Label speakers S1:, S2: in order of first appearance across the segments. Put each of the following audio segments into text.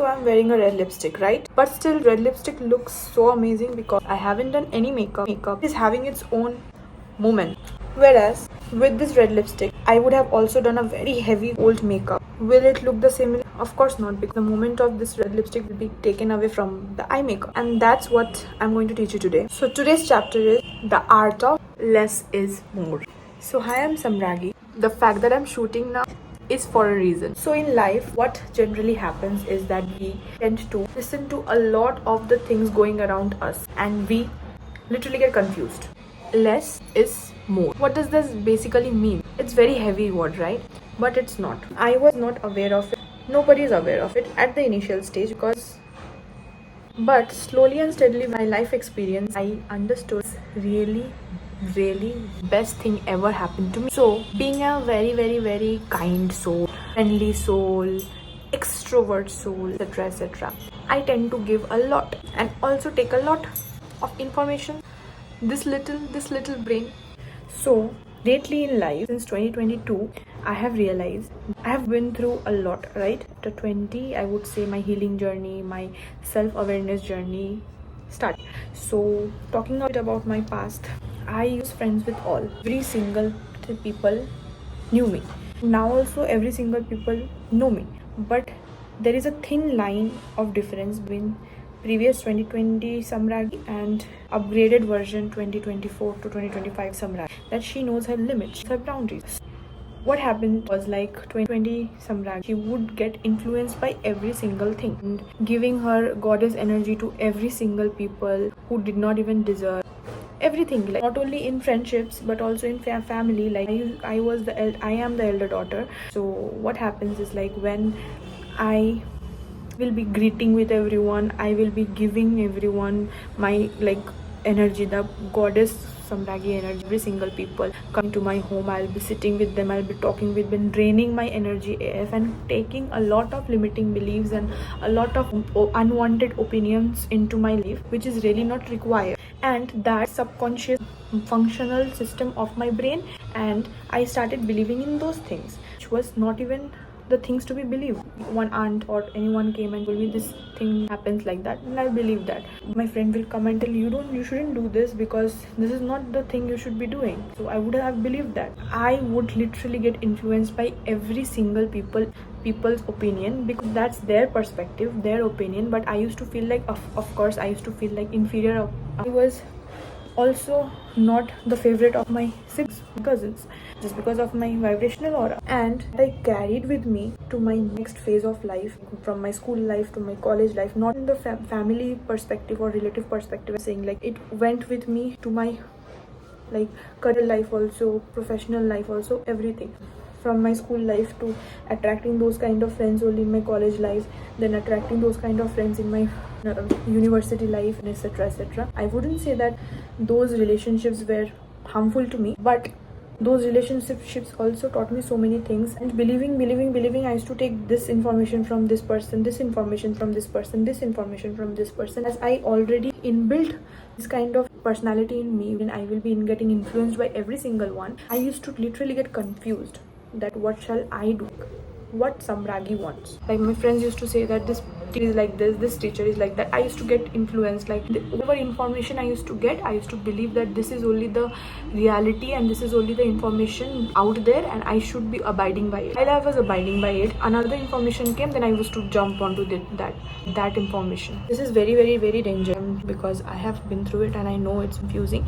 S1: So I'm wearing a red lipstick, right? But still red lipstick looks so amazing because I haven't done any makeup. Makeup is having its own moment. Whereas with this red lipstick, I would have also done a very heavy old makeup. Will it look the same? Of course not, because the moment of this red lipstick will be taken away from the eye makeup. And that's what I'm going to teach you today. So today's chapter is the art of less is more. So hi, I'm Samraggi. The fact that I'm shooting now is for a reason. So in life, what generally happens is that we tend to listen to a lot of the things going around us and we literally get confused. Less is more. What does this basically mean? It's very heavy word, right? But it's not. I was not aware of it. Nobody is aware of it at the initial stage but slowly and steadily my life experience, I understood really best thing ever happened to me. So being a very kind soul, friendly soul, extrovert soul, etc., I tend to give a lot and also take a lot of information, this little brain. So lately in life, since 2022, I have realized I have been through a lot, right? After 20, I would say my healing journey, my self-awareness journey started. So talking a bit about my past, I used friends with all. Every single people knew me. Now also every single people know me. But there is a thin line of difference between previous 2020 Samraggi and upgraded version 2024 to 2025 Samraggi, that she knows her limits, her boundaries. What happened was like 2020 Samraggi, she would get influenced by every single thing and giving her goddess energy to every single people who did not even deserve everything, like not only in friendships but also in family. Like I am the elder daughter. So what happens is, like, when I will be greeting with everyone, I will be giving everyone my energy, the goddess Samraggi energy. Every single people coming to my home, I'll be sitting with them, I'll be talking with them, draining my energy AF and taking a lot of limiting beliefs and a lot of unwanted opinions into my life, which is really not required. And that subconscious functional system of my brain, and I started believing in those things which was not even the things to be believed. One aunt or anyone came and told me this thing happens like that, and I believe that. My friend will come and tell you shouldn't do this because this is not the thing you should be doing. So I would have believed that. I would literally get influenced by every single people's opinion because that's their perspective, their opinion. But I used to feel like, of course, I used to feel like inferior. I was also not the favorite of my six cousins just because of my vibrational aura, and I carried with me to my next phase of life, from my school life to my college life, not in the family perspective or relative perspective. I'm saying, like, it went with me to my career life also, professional life also, everything. From my school life to attracting those kind of friends only in my college life, then attracting those kind of friends in my university life, and etc. I wouldn't say that those relationships were harmful to me, but those relationships also taught me so many things. And believing, I used to take this information from this person, this information from this person, this information from this person, as I already inbuilt this kind of personality in me, and I will be getting influenced by every single one. I used to literally get confused that what shall I do, what Samraggi wants. Like, my friends used to say that this teacher is like this teacher is like that. I used to get influenced. Like, whatever information I used to get, I used to believe that this is only the reality and this is only the information out there, and I should be abiding by it. While I was abiding by it, another information came, then I used to jump onto that information. This is very dangerous because I have been through it and I know it's confusing.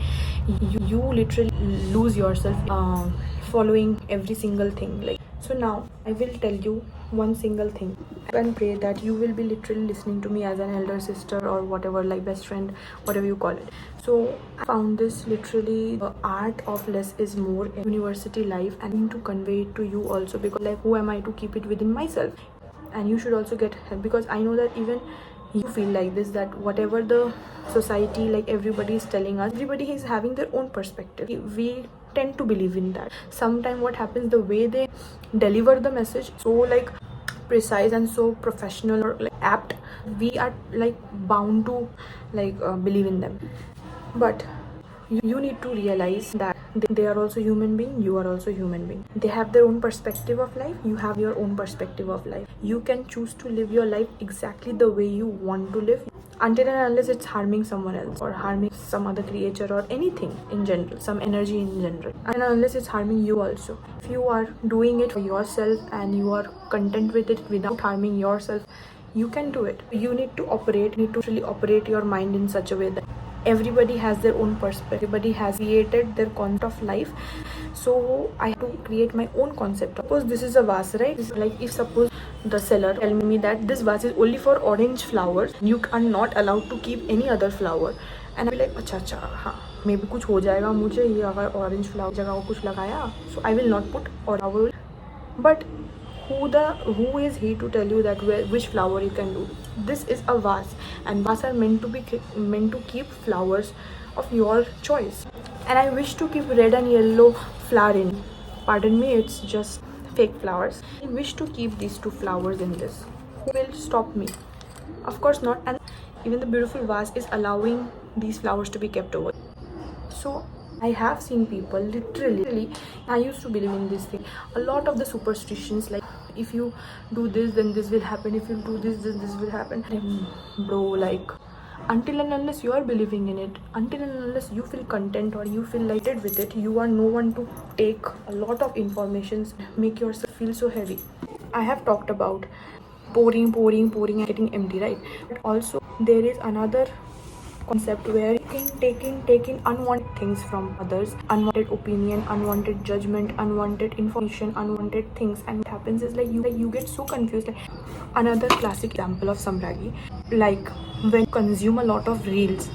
S1: You literally lose yourself following every single thing. Like, so now I will tell you one single thing, and pray that you will be literally listening to me as an elder sister or whatever, like best friend, whatever you call it. So I found this literally the art of less is more in university life, and I need to convey it to you also, because like, who am I to keep it within myself? And you should also get help, because I know that even you feel like this, that whatever the society, like everybody is telling us, everybody is having their own perspective. We tend to believe in that. Sometimes what happens, the way they deliver the message, so like precise and so professional or like apt, we are like bound to believe in them. But you need to realize that They are also human being, you are also human being. They have their own perspective of life, you have your own perspective of life. You can choose to live your life exactly the way you want to live, until and unless it's harming someone else or harming some other creature or anything in general, some energy in general, and unless it's harming you also. If you are doing it for yourself and you are content with it without harming yourself, you can do it. You need to really operate your mind in such a way that everybody has their own perspective, everybody has created their concept of life. So I have to create my own concept. Suppose this is a vase, right? This is like, if suppose the seller tell me that this vase is only for orange flowers, you are not allowed to keep any other flower, and I'll be like, अच्छा हाँ, maybe कुछ हो जाएगा मुझे ये अगर orange flower जगह को कुछ लगाया, so I will not put flower. But who is he to tell you that which flower you can do? This is a vase, and vases are meant to keep flowers of your choice. And I wish to keep red and yellow flower in. Pardon me, it's just fake flowers. I wish to keep these two flowers in this. Who will stop me? Of course not. And even the beautiful vase is allowing these flowers to be kept over. So I have seen people literally, I used to believe in this thing, a lot of the superstitions, like if you do this then this will happen, if you do this then this will happen. Bro, like, until and unless you are believing in it, until and unless you feel content or you feel lighted with it, you are no one to take a lot of informations, make yourself feel so heavy. I have talked about pouring and getting empty, right? But also there is another concept where taking unwanted things from others, unwanted opinion, unwanted judgment, unwanted information, unwanted things, and what happens is like you get so confused. Like, another classic example of Samraggi, like when you consume a lot of reels,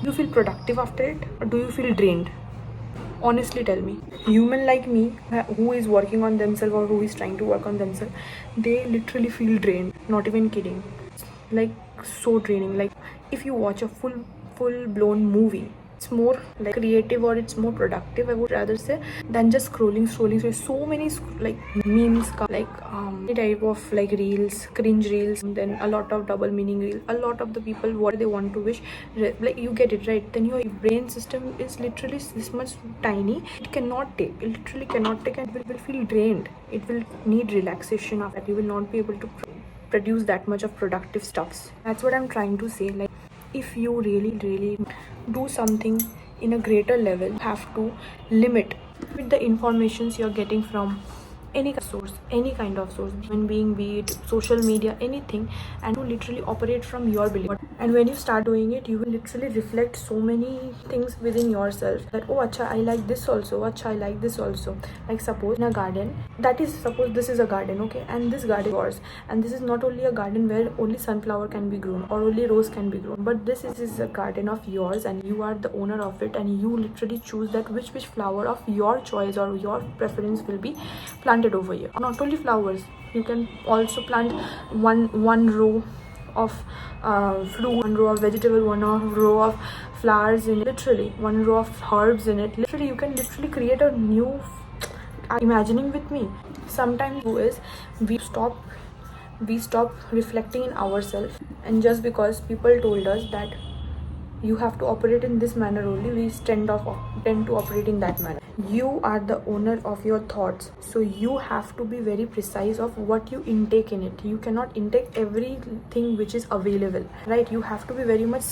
S1: do you feel productive after it or do you feel drained? Honestly tell me. Human like me, who is working on themselves or who is trying to work on themselves, they literally feel drained. Not even kidding. Like, so draining. Like, if you watch a full blown movie, it's more like creative or it's more productive, I would rather say, than just scrolling. So many like memes, like type of like reels, cringe reels, and then a lot of double meaning reels. A lot of the people, what they want to wish, like, you get it, right? Then your brain system is literally this much tiny, it literally cannot take, and it will feel drained. It will need relaxation. After that, you will not be able to produce that much of productive stuffs. That's what I'm trying to say. Like, if you really do something in a greater level, you have to limit with the informations you're getting from any kind of source, be it social media, anything, and to literally operate from your belief. And when you start doing it, you will literally reflect so many things within yourself, that oh acha, I like this also, acha, I like this also. Like, suppose in a garden, suppose this is a garden, okay, and this garden is yours, and this is not only a garden where only sunflower can be grown or only rose can be grown, but this is a garden of yours, and you are the owner of it, and you literally choose that which flower of your choice or your preference will be planted over here. Not only flowers, you can also plant one row of fruit, one row of vegetable, one row of flowers in it, literally one row of herbs in it. Literally, you can literally create a new imagining with me. Sometimes we stop reflecting in ourselves, and just because people told us that you have to operate in this manner only, we tend to operate in that manner. You are the owner of your thoughts, so you have to be very precise of what you intake in it. You cannot intake everything which is available, right? You have to be very much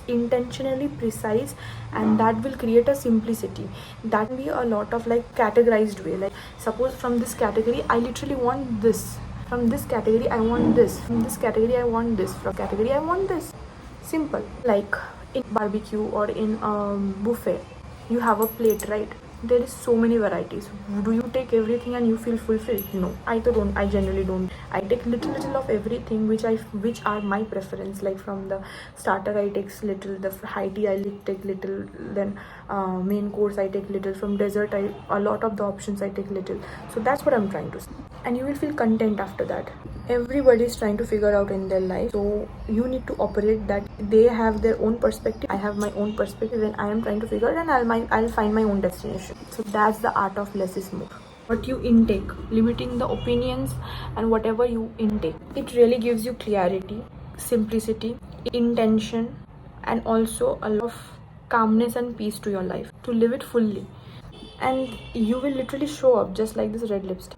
S1: intentionally precise, and that will create a simplicity. That will be a lot of like categorized way. Like, suppose from this category I literally want this, from this category I want this, from this category I want this, from category I want this. Simple. Like in barbecue or in buffet, you have a plate, right? There is so many varieties. Do you take everything and you feel fulfilled? No, I generally don't. I take little of everything which are my preference. Like, from the starter I take little, the high tea I take little, then main course I take little, from dessert a lot of the options I take little. So that's what I'm trying to say, and you will feel content after that. Everybody is trying to figure out in their life, so you need to operate that. They have their own perspective, I have my own perspective, and I am trying to figure it, and I'll find my own destination. So that's the art of less is more. What you intake, limiting the opinions and whatever you intake, it really gives you clarity, simplicity, intention, and also a lot of calmness and peace to your life, to live it fully. and you will literally show up just like this red lipstick.